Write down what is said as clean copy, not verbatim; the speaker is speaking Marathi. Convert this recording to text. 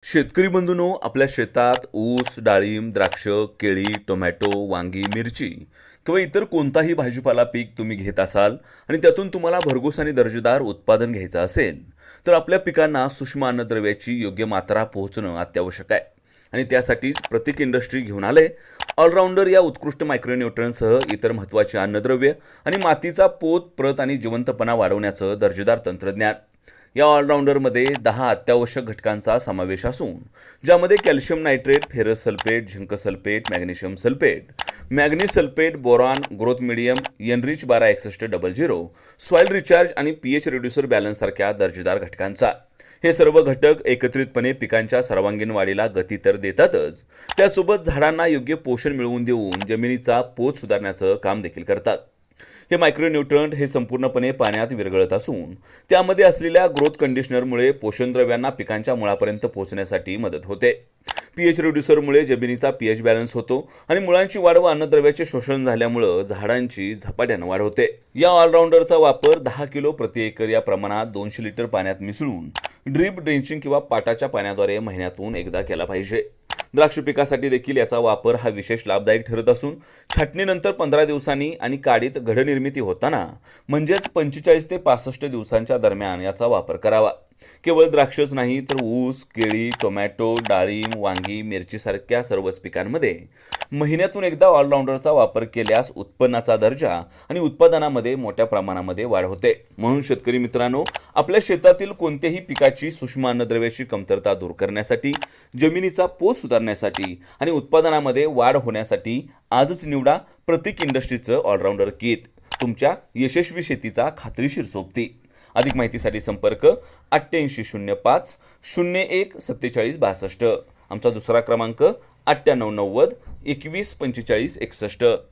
शेतकरी बंधूंनो, आपल्या शेतात ऊस, डाळिंब, द्राक्ष, केळी, टोमॅटो, वांगी, मिरची किंवा इतर कोणताही भाजीपाला पीक तुम्ही घेत असाल आणि त्यातून तुम्हाला भरघोस आणि दर्जेदार उत्पादन घ्यायचं असेल, तर आपल्या पिकांना सूक्ष्म अन्नद्रव्याची योग्य मात्रा पोहोचणं अत्यावश्यक आहे. आणि त्यासाठीच प्रतीक इंडस्ट्री घेऊन आले ऑलराऊंडर या उत्कृष्ट मायक्रोन्यूट्रन्ससह इतर महत्त्वाची अन्नद्रव्य आणि मातीचा पोत, प्रत आणि जिवंतपणा वाढवण्याचं दर्जेदार तंत्रज्ञान. या ऑलराऊंडरमध्ये 10 अत्यावश्यक घटकांचा समावेश असून ज्यामध्ये calcium nitrate, ferrous sulphate, zinc sulphate, magnesium sulphate, manganese sulphate, boron, growth medium, enrich 126100, soil recharge आणि पीएच रिड्युसर बॅलन्स सारख्या दर्जेदार घटकांचा. हे सर्व घटक एकत्रितपणे पिकांच्या सर्वांगीण वाढीला गती तर देतातच, त्यासोबत झाडांना योग्य पोषण मिळवून देऊन जमिनीचा पोत सुधारण्याचं काम देखील करतात. हे मायक्रोन्यूट्रंट हे संपूर्णपणे पाण्यात विरघळत असून त्यामध्ये असलेल्या ग्रोथ कंडिशनरमुळे पोषण द्रव्यांना पिकांच्या मुळापर्यंत पोहोचण्यासाठी मदत होते. पीएच रिड्युसरमुळे जमिनीचा पीएच बॅलन्स होतो आणि मुळांची वाढ व अन्नद्रव्याचे शोषण झाल्यामुळे झाडांची झपाट्याने वाढ होते. या ऑलराऊंडरचा वापर 10 किलो प्रति एकर या प्रमाणात 200 लिटर पाण्यात मिसळून ड्रीप ड्रेंचिंग किंवा पाटाच्या पाण्याद्वारे महिन्यातून एकदा केला पाहिजे. द्राक्ष पिकासाठी देखील याचा वापर हा विशेष लाभदायक ठरत असून छाटणीनंतर 15 दिवसांनी आणि काडीत घडनिर्मिती होताना म्हणजेच 45 ते 65 दिवसांच्या दरम्यान याचा वापर करावा. केवळ द्राक्षच नाही तर ऊस, केळी, टोमॅटो, डाळिंब, वांगी, मिरचीसारख्या सर्वच पिकांमध्ये महिन्यातून एकदा ऑलराऊंडरचा वापर केल्यास उत्पन्नाचा दर्जा आणि उत्पादनामध्ये मोठ्या प्रमाणामध्ये वाढ होते. म्हणून शेतकरी मित्रांनो, आपल्या शेतातील कोणत्याही पिकाची सूक्ष्म अन्नद्रव्याची कमतरता दूर करण्यासाठी, जमिनीचा पोत सुधारण्यासाठी आणि उत्पादनामध्ये वाढ होण्यासाठी आजच निवडा प्रतीक इंडस्ट्रीचं ऑलराऊंडर किट. तुमच्या यशस्वी शेतीचा खात्रीशीर सोबती. अधिक माहितीसाठी संपर्क 8805 01 4762. आमचा दुसरा क्रमांक 9890 21 45 61.